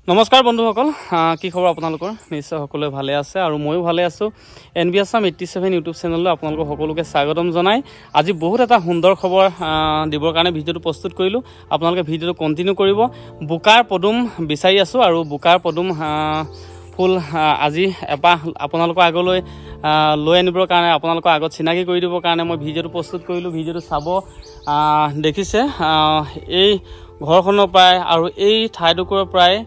নমস্কাৰ বন্ধুসকল, কি খবৰ আপোনালোকৰ? নিশ্চয় সকলোৱে ভালে আছে আৰু ময়ো ভালে আছোঁ। NB Assam 87 ইউটিউব চেনেললৈ আপোনালোকক সকলোকে স্বাগতম জনাই আজি বহুত এটা সুন্দৰ খবৰ দিবৰ কাৰণে ভিডিঅ'টো প্ৰস্তুত কৰিলোঁ। আপোনালোকে ভিডিঅ'টো কণ্টিনিউ কৰিব। বোকাৰ পদুম বিচাৰি আছোঁ আৰু বোকাৰ পদুম ফুল আজি এপাহ আপোনালোকৰ আগলৈ লৈ আনিবৰ কাৰণে, আপোনালোকৰ আগত চিনাকি কৰি দিবৰ কাৰণে মই ভিডিঅ'টো প্ৰস্তুত কৰিলোঁ। ভিডিঅ'টো চাব। দেখিছে এই ঘৰখনৰ প্ৰায় আৰু এই ঠাইটুকুৰৰ প্ৰায়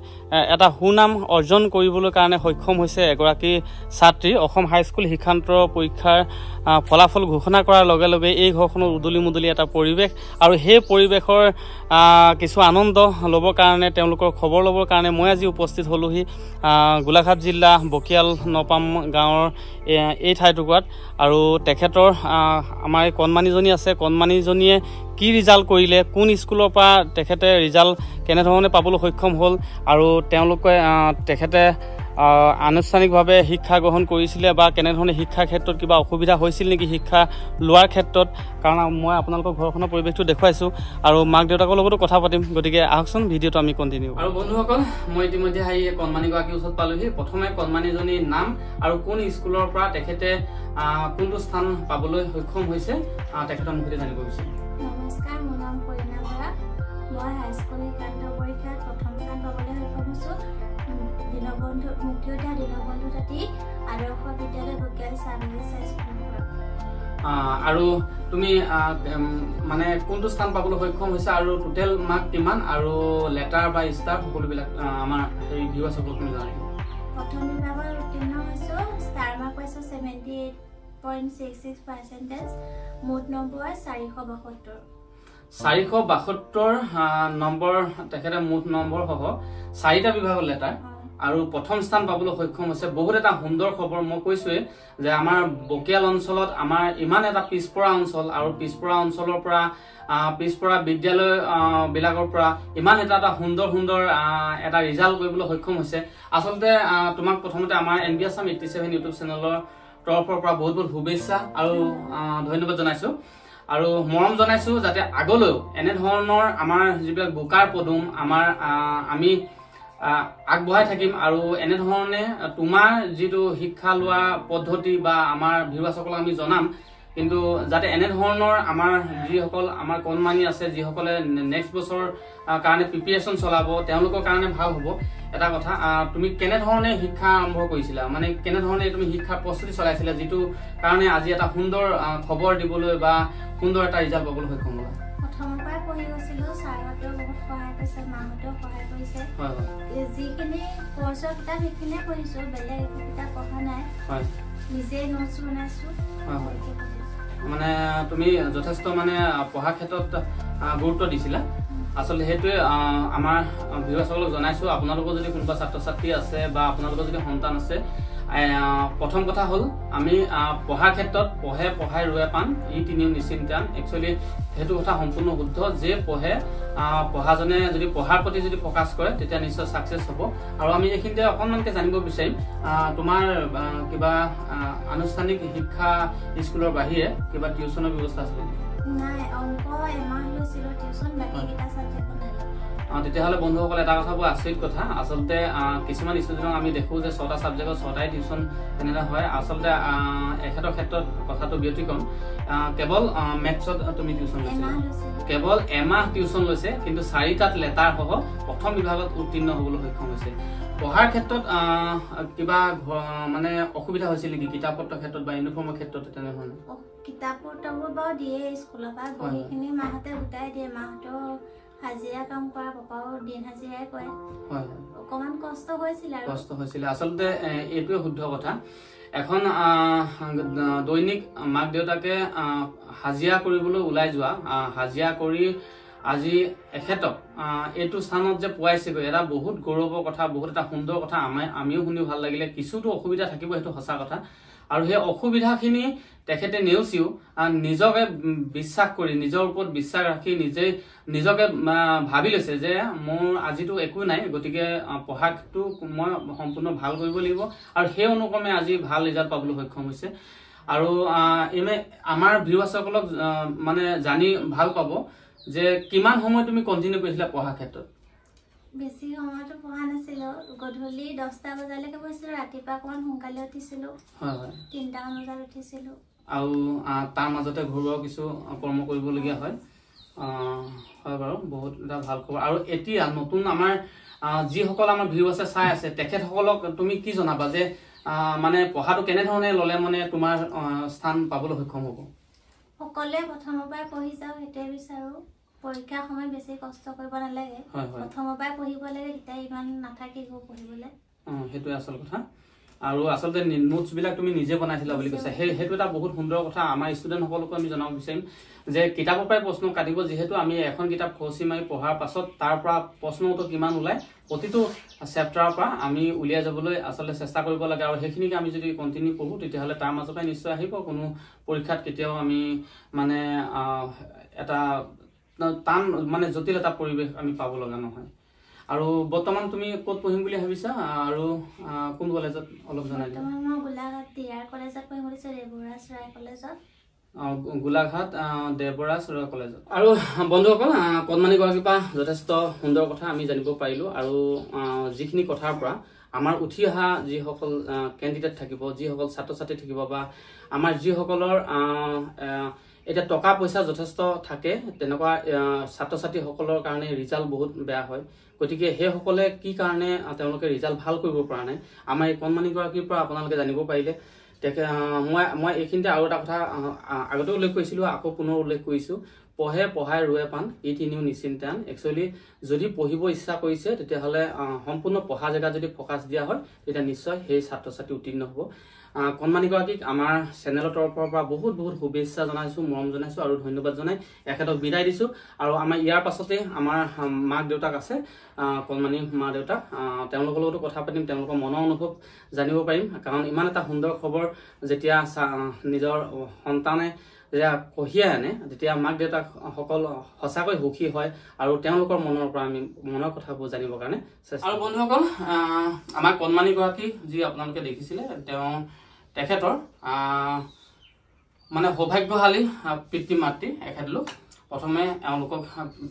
এটা সুনাম অৰ্জন কৰিবলৈ কাৰণে সক্ষম হৈছে এগৰাকী ছাত্ৰী। অসম হাইস্কুল শিক্ষান্তৰ পৰীক্ষাৰ ফলাফল ঘোষণা কৰাৰ লগে লগে এই ঘৰখনৰ উদলি মুদলি এটা পৰিৱেশ আৰু সেই পৰিৱেশৰ কিছু আনন্দ ল'বৰ কাৰণে, তেওঁলোকৰ খবৰ ল'বৰ কাৰণে মই আজি উপস্থিত হ'লোহি গোলাঘাট জিলা বকিয়াল নপাম গাঁৱৰ এই ঠাইটুকুৰাত। আৰু তেখেতৰ আমাৰ এই কণমানিজনী আছে, কণমানিজনীয়ে কি ৰিজাল্ট কৰিলে, কোন স্কুলৰ পৰা তেখেতে ৰিজাল্ট কেনেধৰণে পাবলৈ সক্ষম হ'ল আৰু তেখেতে আনুষ্ঠানিকভাৱে শিক্ষা গ্ৰহণ কৰিছিলে বা কেনেধৰণে শিক্ষাৰ ক্ষেত্ৰত কিবা অসুবিধা হৈছিল নেকি শিক্ষা লোৱাৰ ক্ষেত্ৰত, কাৰণ মই আপোনালোকৰ ঘৰখনৰ পৰিৱেশটো দেখুৱাইছোঁ আৰু মাক দেউতাকৰ লগতো কথা পাতিম। গতিকে আহকচোন ভিডিঅ'টো আমি কণ্টিনিউ। আৰু বন্ধুসকল, মই ইতিমধ্যে আহি কণমানিগৰাকীৰ ওচৰত পালোহি। প্ৰথমে কণমানিজনীৰ নাম আৰু কোন স্কুলৰ পৰা তেখেতে কোনটো স্থান পাবলৈ সক্ষম হৈছে তেখেতৰ মুখতে জানিব বিচাৰিম। নমস্কাৰ, মোৰ নাম কইনা বৰা। মই হাইস্কুল শিক্ষান্তৰ পৰীক্ষাত প্ৰথম স্থান পাবলৈ সক্ষম হৈছোঁ। মুক্তিযোদ্ধা দীনবন্ধু জাতি আদৰ্শ বিদ্যালয় বকিয়াল স্কুলৰ পৰা। আৰু তুমি মানে কোনটো স্থান পাবলৈ সক্ষম হৈছে আৰু টোটেল মাৰ্ক কিমান আৰু লেটাৰ বা ষ্টাৰ সকলোবিলাক আমাৰ এই ভিউৱাৰ্ছসকলক তুমি জনাই দিবা। প্ৰথম বিভাগত উত্তীৰ্ণ হৈছোঁ, ষ্টাৰ মাৰ্ক পাইছোঁ 78.66%, মুঠ নম্বৰ 472। 472 নম্বৰ তেখেতে মুঠ নম্বৰ সহ 4টা বিভাগৰ লেটাৰ আৰু প্ৰথম স্থান পাবলৈ সক্ষম হৈছে। বহুত এটা সুন্দৰ খবৰ। মই কৈছোৱেই যে আমাৰ বকিয়াল অঞ্চলত আমাৰ ইমান এটা পিছপৰা অঞ্চল আৰু পিছপৰা অঞ্চলৰ পৰা পিছপৰা বিদ্যালয় বিলাকৰ পৰা ইমান এটা সুন্দৰ এটা ৰিজাল্ট কৰিবলৈ সক্ষম হৈছে। আচলতে তোমাক প্ৰথমতে আমাৰ NB Assam 87 ইউটিউব চেনেলৰ তৰফৰ পৰা বহুত বহুত শুভেচ্ছা আৰু ধন্যবাদ জনাইছোঁ আৰু মৰম জনাইছোঁ, যাতে আগলৈও এনেধৰণৰ আমাৰ যিবিলাক বোকাৰ পদুম আমি আগবঢ়াই থাকিম আৰু এনেধৰণে তোমাৰ যিটো শিক্ষা লোৱা পদ্ধতি বা আমাৰ ভিউৱাৰ্ছসকলক আমি জনাম, কিন্তু যাতে এনেধৰণৰ আমাৰ যিসকল আমাৰ কণমানি আছে, যিসকলে নেক্সট বছৰ কাৰণে প্ৰিপেৰেশ্যন চলাব, তেওঁলোকৰ কাৰণে ভাল হ'ব। এটা কথা, তুমি কেনেধৰণে শিক্ষা আৰম্ভ কৰিছিলা, মানে কেনেধৰণে তুমি শিক্ষাৰ প্ৰস্তুতি চলাইছিলা, যিটো কাৰণে আজি এটা সুন্দৰ খবৰ দিবলৈ বা সুন্দৰ এটা ৰিজাল্ট পাবলৈ সক্ষম হ'লা? প্ৰথমৰ পৰাই পঢ়ি গৈছিলোঁ, ছাৰহঁতেও বহুত সহায় কৰিছে, মাহঁতেও সহায় কৰিছে। যিখিনি কৰ্চৰ কিতাপ সেইখিনিয়ে পঢ়িছোঁ, বেলেগ একো কিতাপ পঢ়া নাই। নিজে নোটছ বনাইছোঁ। মানে তুমি যথেষ্ট মানে পঢ়াৰ ক্ষেত্ৰত গুৰুত্ব দিছিলা। আচলতে সেইটোৱে আমাৰ ভিউৱাৰ্ছসকলক জনাইছোঁ। আপোনালোকৰ যদি কোনোবা ছাত্ৰ ছাত্ৰী আছে বা আপোনালোকৰ যদি সন্তান আছে, প্ৰথম কথা হ'ল আমি পঢ়াৰ ক্ষেত্ৰত পঢ়াই ৰৈ পান ই তিনিও নিশ্চিন্তান। একচুৱেলি সেইটো কথা সম্পূৰ্ণ শুদ্ধ যে পঢ়াজনে যদি পঢ়াৰ প্ৰতি যদি ফ'কাছ কৰে তেতিয়া নিশ্চয় ছাকচেছ হ'ব। আৰু আমি এইখিনিতে অকণমানকৈ জানিব বিচাৰিম, তোমাৰ কিবা আনুষ্ঠানিক শিক্ষা স্কুলৰ বাহিৰে কিবা টিউশ্যনৰ ব্যৱস্থা আছে নেকি? নাই, অংক এমাহ লৈছিলোঁ টিউশ্যন, বাকীকেইটা ছাবজেক্ট নাই। তেতিয়াহ'লে বন্ধুসকল, এটা কথা বৰ আচৰিত কথা। আচলতে কিছুমান ষ্টুডেণ্টক আমি দেখোঁ যে 6টা ছাবজেক্টত 6টাই টিউশ্যন তেনেদৰে হয়। আচলতে এখেতৰ ক্ষেত্ৰত কথাটো ব্যতিক্ৰম। কেৱল মেথছত তুমি টিউশ্যন লৈছা, কেৱল এমাহ টিউশ্যন লৈছে, কিন্তু 4টাত লেটাৰ সহ প্ৰথম বিভাগত উত্তীৰ্ণ হ'বলৈ সক্ষম হৈছে। পঢ়াৰ ক্ষেত্ৰত কিবা মানে অসুবিধা হৈছিল নেকি, কিতাপ পত্ৰৰ ক্ষেত্ৰত বা ইউনিফৰ্মৰ ক্ষেত্ৰত তেনেধৰণে? কিতাপ পত্ৰবোৰ বাৰু দিয়ে স্কুলৰ পৰা, বহীখিনি মাহঁতে গোটাই দিয়ে। মাহঁতেও হাজিৰা কাম কৰা, পাপাও দিন হাজিৰাই কৰে। অকমান কষ্ট হৈছিলে। আচলতে এইটোৱে শুদ্ধ কথা। এখন দৈনিক মাক দেউতাকে হাজিৰা কৰিবলৈ ওলাই যোৱা, হাজিৰা কৰি আজি এখেতক এইটো স্থানত যে পোৱাইছেগৈ, এটা বহুত গৌৰৱৰ কথা, বহুত এটা সুন্দৰ কথা। আমিও শুনি ভাল লাগিলে। কিছুতো অসুবিধা থাকিব, সেইটো সঁচা কথা। আৰু সেই অসুবিধাখিনি তেখেতে নেওচিও নিজকে বিশ্বাস কৰি, নিজৰ ওপৰত বিশ্বাস ৰাখি নিজকে ভাবি লৈছে যে মোৰ আজিতো একো নাই, গতিকে পঢ়াটো মই সম্পূৰ্ণ ভাল কৰিব লাগিব আৰু সেই অনুক্ৰমে আজি ভাল ৰিজাল্ট পাবলৈ সক্ষম হৈছে। আৰু আমাৰ ভিউৱাৰ্ছসকলক মানে জানি ভাল পাব যে কিমান সময় তুমি কণ্টিনিউ কৰিছিলা পঢ়াৰ ক্ষেত্ৰত? বেছি সময়তো পঢ়া নাছিলো গধূলি 10টা বজালৈকে পঢ়িছিলো ৰাতিপুৱা অকমান সোনকালে উঠিছিলো হয় হয় 3টা বজাত উঠিছিলো আৰু তাৰ মাজতে ঘৰুৱা কিছু কৰ্ম কৰিবলগীয়া হয় হয় বাৰু বহুত এটা ভাল খবৰ আৰু এতিয়া নতুন আমাৰ যিসকল আমাৰ ভিউ আছে চাই আছে তেখেতসকলক তুমি কি জনাবা যে মানে পঢ়াটো কেনে ধৰণে ললে মানে তোমাৰ স্থান পাবলৈ সক্ষম হ'ব সকলোৱে প্ৰথমৰ পৰাই পঢ়ি যাও হেতে বিচাৰো পৰীক্ষাৰ সময় বেছি কষ্ট কৰিব নালাগে প্ৰথমৰ পৰাই পঢ়িব লাগে তেতিয়া ইমান নাথাকিব পঢ়িবলৈ হেতু আসল কথা আৰু আসলতে নোটস বিলাক তুমি নিজে বনাইছিলা বুলি কৈছা হেতু এটা বহুত সুন্দৰ কথা আমাৰ ষ্টুডেন্ট সকলক আমি জনাব বিচাৰিম যে কিতাপৰ পৰাই প্ৰশ্ন কাটিব যেহেতু আমি এখন কিতাপ খৰচি মাৰি পঢ়াৰ পাছত তাৰ পৰা প্ৰশ্ন উত্তৰ কিমান ওলাই প্ৰতিটো চেপ্টাৰৰ পৰা আমি উলিয়াই যাবলৈ আসলে চেষ্টা কৰিব লাগে আৰু সেইখিনিকে আমি যদি কন্টিনিউ কৰো তেতিয়াহলে তাৰ মাজতে নিশ্চয় আহিব কোনো পৰীক্ষাত কেতিয়াও আমি মানে এটা টান মানে জটিল এটা পৰিৱেশ আমি পাব লগা নহয় আৰু বৰ্তমান তুমি ক'ত পঢ়িম বুলি ভাবিছা আৰু কোন কলেজত অলপ জনাই দিবা মই গোলাঘাট টিআৰ কলেজত পঢ়িম বুলি দেৱৰাজ ৰায় কলেজত গোলাঘাট দেৱৰাজ ৰায় কলেজত আৰু বন্ধুসকল কণমানি গৰাকীৰ পৰা যথেষ্ট সুন্দৰ কথা আমি জানিব পাৰিলো আৰু যিখিনি কথাৰ পৰা আমাৰ উঠি অহা যিসকল কেণ্ডিডেট থাকিব যিসকল ছাত্ৰ ছাত্ৰী থাকিব বা আমাৰ যিসকলৰ এটা টকা পইচা যথেষ্ট থাকে তেনেকুৱা ছাত্ৰ ছাত্ৰীসকলৰ কাৰণে ৰিজাল্ট বহুত বেয়া হয় গতিকে সেইসকলে কি কাৰণে তেওঁলোকে ৰিজাল্ট ভাল কৰিব পৰা নাই আমাৰ এই কণমানি গৰাকীৰ পৰা আপোনালোকে জানিব পাৰিলে মই এইখিনিতে আৰু এটা কথা আগতে উল্লেখ কৰিছিলো আকৌ পুনৰ উল্লেখ কৰিছো পঢ়ে পঢ়াই ৰুৱে পাণ ই তিনিও নিশ্চিন্তান একচুৱেলি যদি পঢ়িব ইচ্ছা কৰিছে তেতিয়াহ'লে সম্পূৰ্ণ পঢ়া জেগা যদি ফকাছ দিয়া হয় তেতিয়া নিশ্চয় সেই ছাত্ৰ ছাত্ৰী উত্তীৰ্ণ হ'ব কণমানি গৰাকীক আমাৰ চেনেলৰ তৰফৰ পৰা বহুত বহুত শুভেচ্ছা জনাইছো মৰম জনাইছো আৰু ধন্যবাদ জনাই এখেতক বিদায় দিছো আৰু আমাৰ ইয়াৰ পাছতে আমাৰ মাক দেউতাক আছে কণমানি মা দেউতাক তেওঁলোকৰ লগতো কথা পাতিম তেওঁলোকৰ মনৰ অনুভৱ জানিব পাৰিম কাৰণ ইমান এটা সুন্দৰ খবৰ যেতিয়া নিজৰ সন্তানে যেতিয়া কঢ়িয়াই আনে তেতিয়া মাক দেউতাক সকল সঁচাকৈ সুখী হয় আৰু তেওঁলোকৰ মনৰ পৰা আমি মনৰ কথাবোৰ জানিবৰ কাৰণে আৰু বন্ধুসকল আমাৰ কণমানি গৰাকী যি আপোনালোকে দেখিছিলে তেখেতৰ মানে সৌভাগ্যশালী পিতৃ মাতৃ এখেতলোক প্ৰথমে এওঁলোকক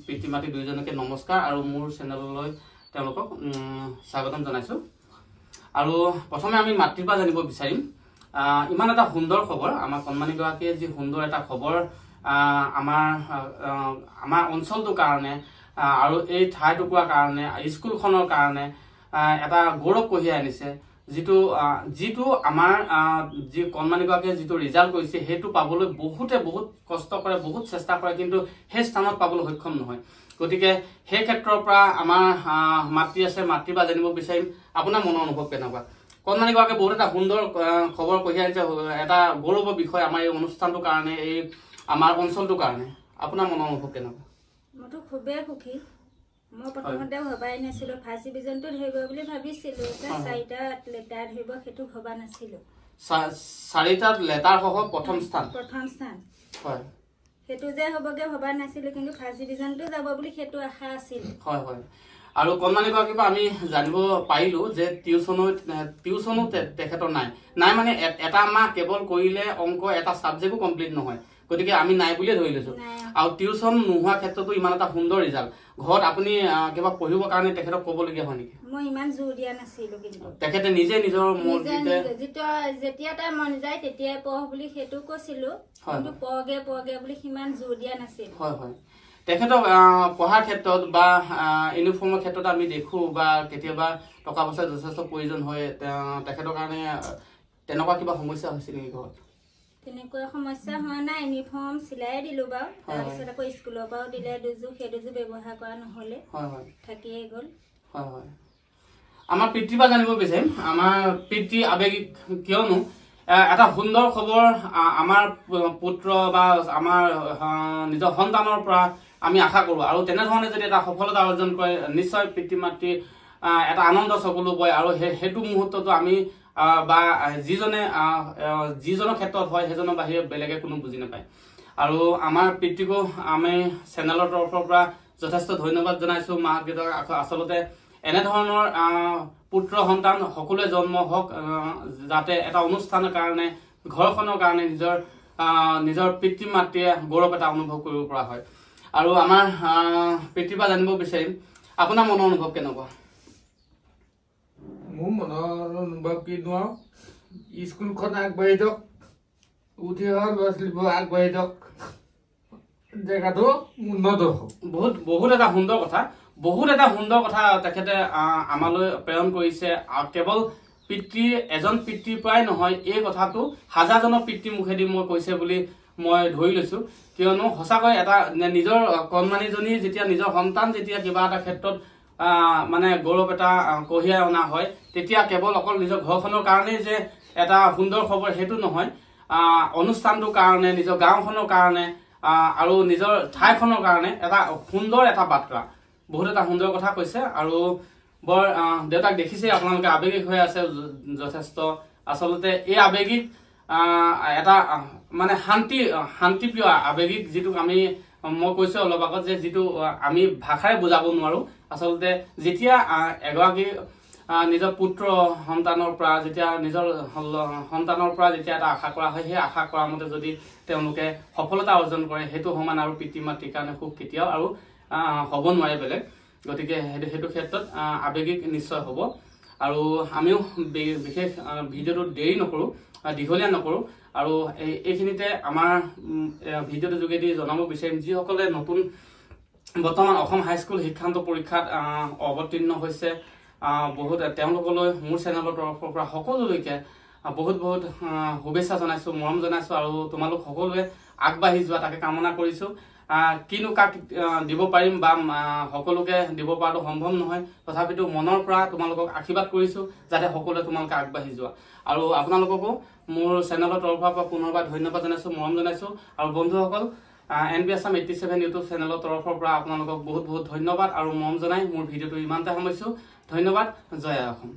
পিতৃ মাতৃ দুইজনকে নমস্কাৰ আৰু মোৰ চেনেললৈ তেওঁলোকক স্বাগতম জনাইছো আৰু প্ৰথমে আমি মাতৃৰ পৰা জানিব বিচাৰিম ইমান এটা সুন্দৰ খবৰ আমাৰ কণমানি গৰাকীয়ে যি সুন্দৰ এটা খবৰ আমাৰ অঞ্চলটোৰ কাৰণে আৰু এই ঠাইটুকুৰাৰ কাৰণে স্কুলখনৰ কাৰণে এটা গৌৰৱ কঢ়িয়াই আনিছে যিটো আমাৰ যি কণমানি গৰাকীয়ে যিটো ৰিজাল্ট কৰিছে সেইটো পাবলৈ বহুত কষ্ট কৰে বহুত চেষ্টা কৰে কিন্তু সেই স্থানত পাবলৈ সক্ষম নহয় গতিকে সেই ক্ষেত্ৰৰ পৰা আমাৰ মাতৃ আছে মাতৃৰ পৰা জানিব বিচাৰিম আপোনাৰ মনৰ অনুভৱ কেনেকুৱা কণমানি গৰাকীয়ে বহুত এটা সুন্দৰ খবৰ কঢ়িয়াই আনিছে এটা গৌৰৱৰ বিষয় আমাৰ এই অনুষ্ঠানটোৰ কাৰণে এই আমাৰ অঞ্চলটোৰ কাৰণে আপোনাৰ মনৰ অনুভৱ কেনেকুৱা মইতো খুবেই সুখী মই প্ৰথমতে ভবাই নাছিলো ফাৰ্ষ্ট ডিভিজনটো ধৰিব বুলি ভাবিছিলো এটা 4টা লেটাৰ ধৰিব সেইটো ভবা নাছিলো 4টা লেটাৰ সহ প্ৰথম স্থান হয় সেইটো যে হ'বগে ভবা নাছিলো কিন্তু ফাৰ্ষ্ট ডিভিজনটো যাব বুলি সেইটো আশা আছিল হয় হয় আৰু কণমানি গৰাকীৰ পৰা আমি জানিব পাৰিলো যে টিউচনো তেখেতৰ নাই মানে এটা মাহ কেৱল কৰিলে অংক এটা ছাবজেক্টো কমপ্লিট নহয় গতিকে আমি নাই বুলিয়ে ধৰি লৈছো আৰু টিউচন নোহোৱা ক্ষেত্ৰতো ইমান এটা সুন্দৰ ৰিজাল্ট ঘৰত আপুনি কিবা পঢ়িবৰ কাৰণে তেখেতক ক'বলগীয়া হয় নেকি মই ইমান জোৰ দিয়া নাছিলো কিন্তু তেখেতে নিজে নিজৰ মৰ্জিতে যেতিয়া তাই মন যায় তেতিয়াই পঢ় বুলি সেইটো কৈছিলো কিন্তু পঢ়গে বুলি সিমান জোৰ দিয়া নাছিল হয় হয় তেখেতক পঢ়াৰ ক্ষেত্ৰত বা ইউনিফৰ্মৰ ক্ষেত্ৰত আমি দেখো বা কেতিয়াবা টকা পইচাৰ যথেষ্ট প্ৰয়োজন হয় তেখেতৰ কাৰণে তেনেকুৱা কিবা সমস্যা হৈছিল নেকি ঘৰত তেনেকুৱা সমস্যা হোৱা নাই ইউনিফৰ্ম চিলাই দিলো বাৰু তাৰপিছত আকৌ স্কুলৰ পৰাও দিলে দুযোৰ সেই দুযোৰ ব্যৱহাৰ কৰা নহলে থাকিয়ে গ'ল হয় হয় আমাৰ পিতৃৰ পৰা জানিব বিচাৰিম আমাৰ পিতৃ আবেগিক কিয়নো এটা সুন্দৰ খবৰ আমাৰ পুত্ৰ বা আমাৰ নিজৰ সন্তানৰ পৰা আমি আশা কৰো আৰু তেনেধৰণে যদি এটা সফলতা অৰ্জন কৰে নিশ্চয় পিতৃ মাতৃ এটা আনন্দ চকুলো বয় আৰু সেইটো মুহূৰ্তটো আমি বা যিজনৰ ক্ষেত্ৰত হয় সেইজনৰ বাহিৰে বেলেগে কোনো বুজি নাপায় আৰু আমাৰ পিতৃকো আমি চেনেলৰ তৰফৰ পৰা যথেষ্ট ধন্যবাদ জনাইছো মাক দেউতাক আচলতে এনেধৰণৰ পুত্ৰ সন্তান সকলোৱে জন্ম হওক যাতে এটা অনুষ্ঠানৰ কাৰণে ঘৰখনৰ কাৰণে নিজৰ পিতৃ মাতৃয়ে গৌৰৱ এটা অনুভৱ কৰিব পৰা হয় আৰু আমাৰ পিতৃৰ পৰা জানিব বিচাৰিম আপোনাৰ মনৰ অনুভৱ কেনেকুৱা? মোৰ মনৰ অনুভৱ কিনো আৰু স্কুলখন আগবাঢ়ি যাওক, উঠি অহা ল'ৰা ছোৱালীবোৰ আগবাঢ়ি যাওক, জেগাটো উন্নত হওক। বহুত এটা সুন্দৰ কথা, তেখেতে আমালৈ প্ৰেৰণ কৰিছে। কেৱল এজন পিতৃৰ পৰাই নহয়, এই কথাটো হাজাৰজনৰ পিতৃৰ মুখেদি মই কৈছে বুলি মই ধৰি লৈছো। কিয়নো সঁচাকৈ এটা নিজৰ কণমানিজনী যেতিয়া নিজৰ সন্তান যেতিয়া কিবা এটা ক্ষেত্ৰত মানে গৌৰৱ এটা কঢ়িয়াই অনা হয়, তেতিয়া কেৱল অকল নিজৰ ঘৰখনৰ কাৰণেই যে এটা সুন্দৰ খবৰ সেইটো নহয়, অনুষ্ঠানটোৰ কাৰণে, নিজৰ গাঁওখনৰ কাৰণে আৰু নিজৰ ঠাইখনৰ কাৰণে এটা সুন্দৰ এটা বাৰ্তা, বহুত এটা সুন্দৰ কথা কৈছে। আৰু বৰ দেউতাক দেখিছে আপোনালোকে আৱেগিক হৈ আছে যথেষ্ট। আচলতে এই আৱেগিক এটা মানে শান্তিপ্ৰিয় আৱেগিক, যিটোক মই কৈছো অলপ আগত যে যিটো আমি ভাষাৰে বুজাব নোৱাৰো। আচলতে যেতিয়া এগৰাকী নিজৰ পুত্ৰ সন্তানৰ পৰা যেতিয়া এটা আশা কৰা হয়, সেই আশা কৰা মতে যদি তেওঁলোকে সফলতা অৰ্জন কৰে, সেইটো সমান আৰু পিতৃ মাতৃৰ কাৰণে সুখ কেতিয়াও আৰু হ'ব নোৱাৰে বেলেগ। গতিকে সেইটো ক্ষেত্ৰত আৱেগিক নিশ্চয় হ'ব। আৰু আমিও বিশেষ ভিডিঅ'টো দেৰি নকৰো, দীঘলীয়া নকৰো। আৰু এইখিনিতে আমাৰ ভিডিঅ'টোৰ যোগেদি জনাব বিচাৰিম, যিসকলে বৰ্তমান অসম হাইস্কুল শিক্ষান্ত পৰীক্ষাত অৱতীৰ্ণ হৈছে, বহুত তেওঁলোকলৈ মোৰ চেনেলৰ তৰফৰ পৰা সকলোলৈকে বহুত শুভেচ্ছা জনাইছো, মৰম জনাইছো। আৰু তোমালোক সকলোৱে আগবাঢ়ি যোৱা তাকে কামনা কৰিছো। কিনো কাক দিব পাৰিম বা সকলোকে দিব পৰাটো সম্ভৱ নহয়, তথাপিতো মনৰ পৰা তোমালোকক আশীৰ্বাদ কৰিছো যাতে সকলোৱে তোমালোকে আগবাঢ়ি যোৱা। আৰু আপোনালোককো মোৰ চেনেলৰ তৰফৰ পৰা পুনৰবাৰ ধন্যবাদ জনাইছো, মৰম জনাইছো। আৰু বন্ধুসকল, NB Assam 87 ইউটিউব চেনেলৰ তৰফৰ পৰা আপোনালোকক বহুত ধন্যবাদ আৰু মৰম জনাই মোৰ ভিডিঅ'টো ইমানতে সামৰিছো। ধন্যবাদ। জয় অসম।